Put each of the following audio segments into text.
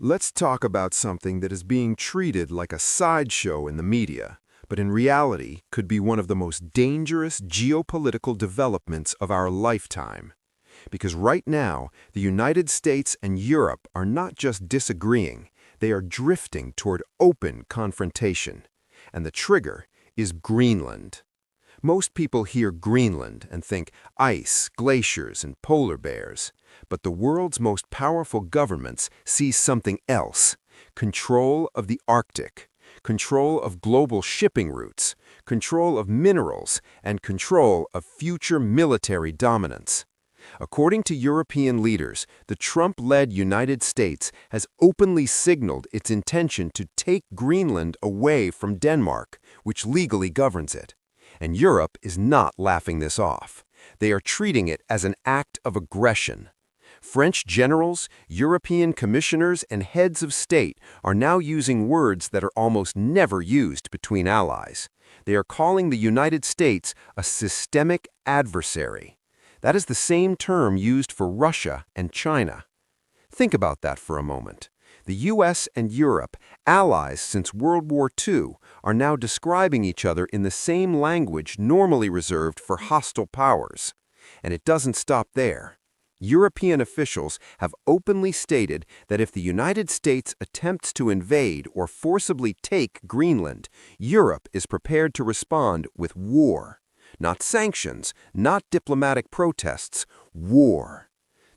Let's talk about something that is being treated like a sideshow in the media, but in reality could be one of the most dangerous geopolitical developments of our lifetime. Because right now, the United States and Europe are not just disagreeing, they are drifting toward open confrontation. And the trigger is Greenland. Most people hear Greenland and think ice, glaciers, and polar bears. But the world's most powerful governments see something else: control of the Arctic, control of global shipping routes, control of minerals, and control of future military dominance. According to European leaders, the Trump-led United States has openly signaled its intention to take Greenland away from Denmark, which legally governs it. And Europe is not laughing this off. They are treating it as an act of aggression. French generals, European commissioners, and heads of state are now using words that are almost never used between allies. They are calling the United States a systemic adversary. That is the same term used for Russia and China. Think about that for a moment. The US and Europe, allies since World War II, are now describing each other in the same language normally reserved for hostile powers. And it doesn't stop there. European officials have openly stated that if the United States attempts to invade or forcibly take Greenland, Europe is prepared to respond with war. Not sanctions, not diplomatic protests, war.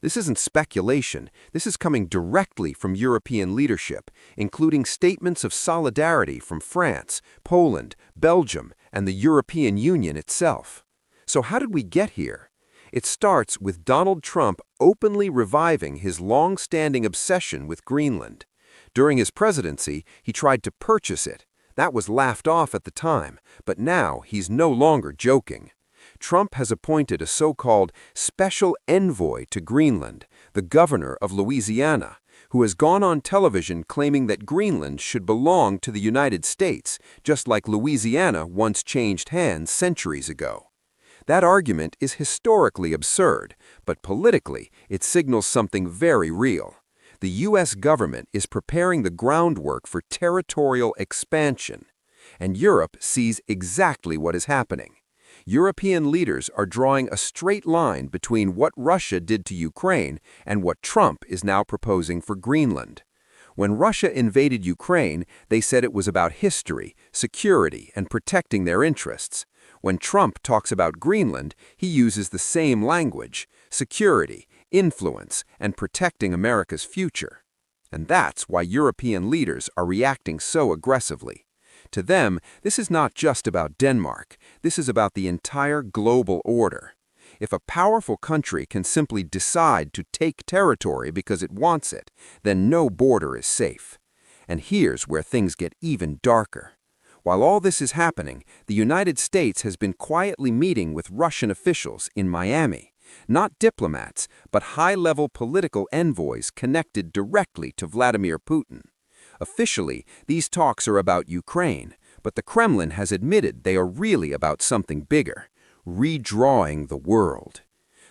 This isn't speculation. This is coming directly from European leadership, including statements of solidarity from France, Poland, Belgium, and the European Union itself. So how did we get here? It starts with Donald Trump openly reviving his long-standing obsession with Greenland. During his presidency, he tried to purchase it. That was laughed off at the time, but now he's no longer joking. Trump has appointed a so-called special envoy to Greenland, the governor of Louisiana, who has gone on television claiming that Greenland should belong to the United States, just like Louisiana once changed hands centuries ago. That argument is historically absurd, but politically it signals something very real. The U.S. government is preparing the groundwork for territorial expansion, and Europe sees exactly what is happening. European leaders are drawing a straight line between what Russia did to Ukraine and what Trump is now proposing for Greenland. When Russia invaded Ukraine, they said it was about history, security, and protecting their interests. When Trump talks about Greenland, he uses the same language: security, influence, and protecting America's future. And that's why European leaders are reacting so aggressively. To them, this is not just about Denmark. This is about the entire global order. If a powerful country can simply decide to take territory because it wants it, then no border is safe. And here's where things get even darker. While all this is happening, the United States has been quietly meeting with Russian officials in Miami. Not diplomats, but high-level political envoys connected directly to Vladimir Putin. Officially, these talks are about Ukraine, but the Kremlin has admitted they are really about something bigger: redrawing the world.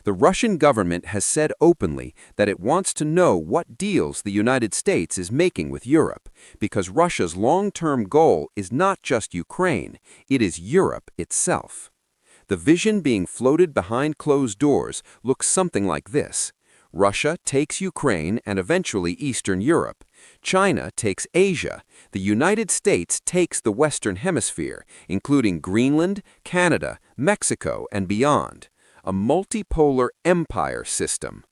The Russian government has said openly that it wants to know what deals the United States is making with Europe, because Russia's long-term goal is not just Ukraine, it is Europe itself. The vision being floated behind closed doors looks something like this. Russia takes Ukraine and eventually Eastern Europe. China takes Asia. The United States takes the Western Hemisphere, including Greenland, Canada, Mexico, and beyond. A multipolar empire system.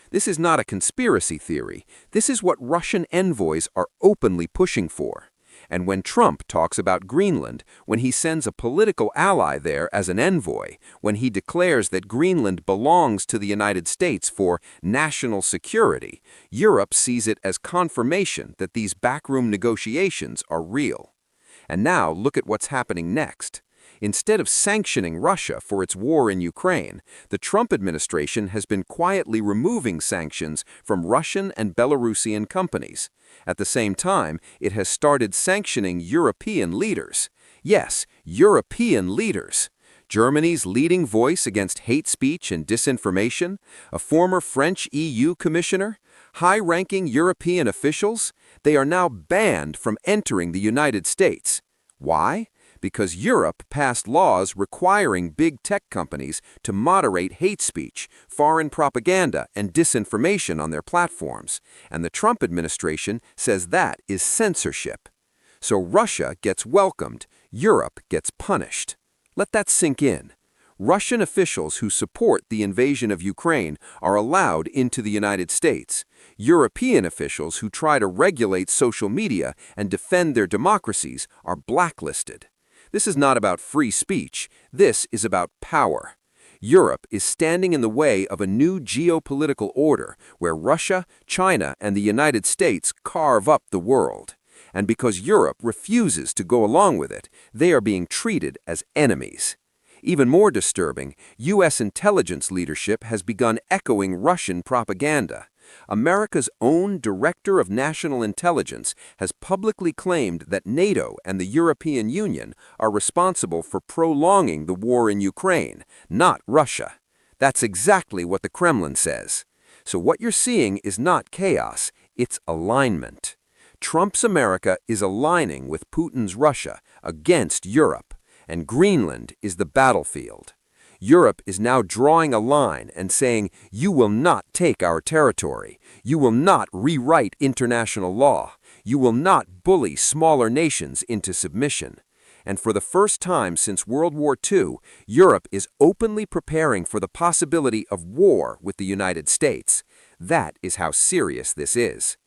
This is not a conspiracy theory. This is what Russian envoys are openly pushing for. And when Trump talks about Greenland, when he sends a political ally there as an envoy, when he declares that Greenland belongs to the United States for national security, Europe sees it as confirmation that these backroom negotiations are real. And now look at what's happening next. Instead of sanctioning Russia for its war in Ukraine, the Trump administration has been quietly removing sanctions from Russian and Belarusian companies. At the same time, it has started sanctioning European leaders. Yes, European leaders. Germany's leading voice against hate speech and disinformation, a former French EU commissioner, High-ranking European officials, they are now banned from entering the United States. Why? Because Europe passed laws requiring big tech companies to moderate hate speech, foreign propaganda, and disinformation on their platforms, and the Trump administration says that is censorship. So Russia gets welcomed, Europe gets punished. Let that sink in. Russian officials who support the invasion of Ukraine are allowed into the United States. European officials who try to regulate social media and defend their democracies are blacklisted. This is not about free speech. This is about power. Europe is standing in the way of a new geopolitical order where Russia, China, and the United States carve up the world. And because Europe refuses to go along with it, they are being treated as enemies. Even more disturbing, U.S. intelligence leadership has begun echoing Russian propaganda. America's own Director of National Intelligence has publicly claimed that NATO and the European Union are responsible for prolonging the war in Ukraine, not Russia. That's exactly what the Kremlin says. So what you're seeing is not chaos, it's alignment. Trump's America is aligning with Putin's Russia against Europe, and Greenland is the battlefield. Europe is now drawing a line and saying, you will not take our territory. You will not rewrite international law. You will not bully smaller nations into submission. And for the first time since World War II, Europe is openly preparing for the possibility of war with the United States. That is how serious this is.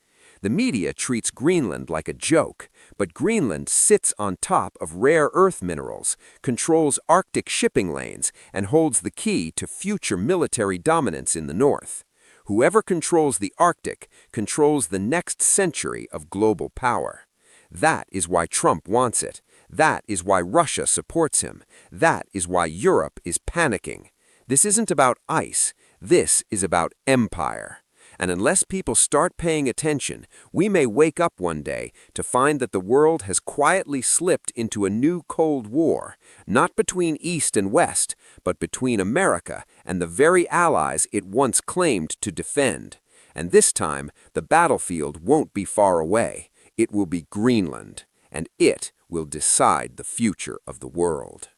The media treats Greenland like a joke, but Greenland sits on top of rare earth minerals, controls Arctic shipping lanes, and holds the key to future military dominance in the North. Whoever controls the Arctic controls the next century of global power. That is why Trump wants it. That is why Russia supports him. That is why Europe is panicking. This isn't about ice. This is about empire. And unless people start paying attention, we may wake up one day to find that the world has quietly slipped into a new Cold War, not between East and West, but between America and the very allies it once claimed to defend. And this time, the battlefield won't be far away. It will be Greenland, and it will decide the future of the world.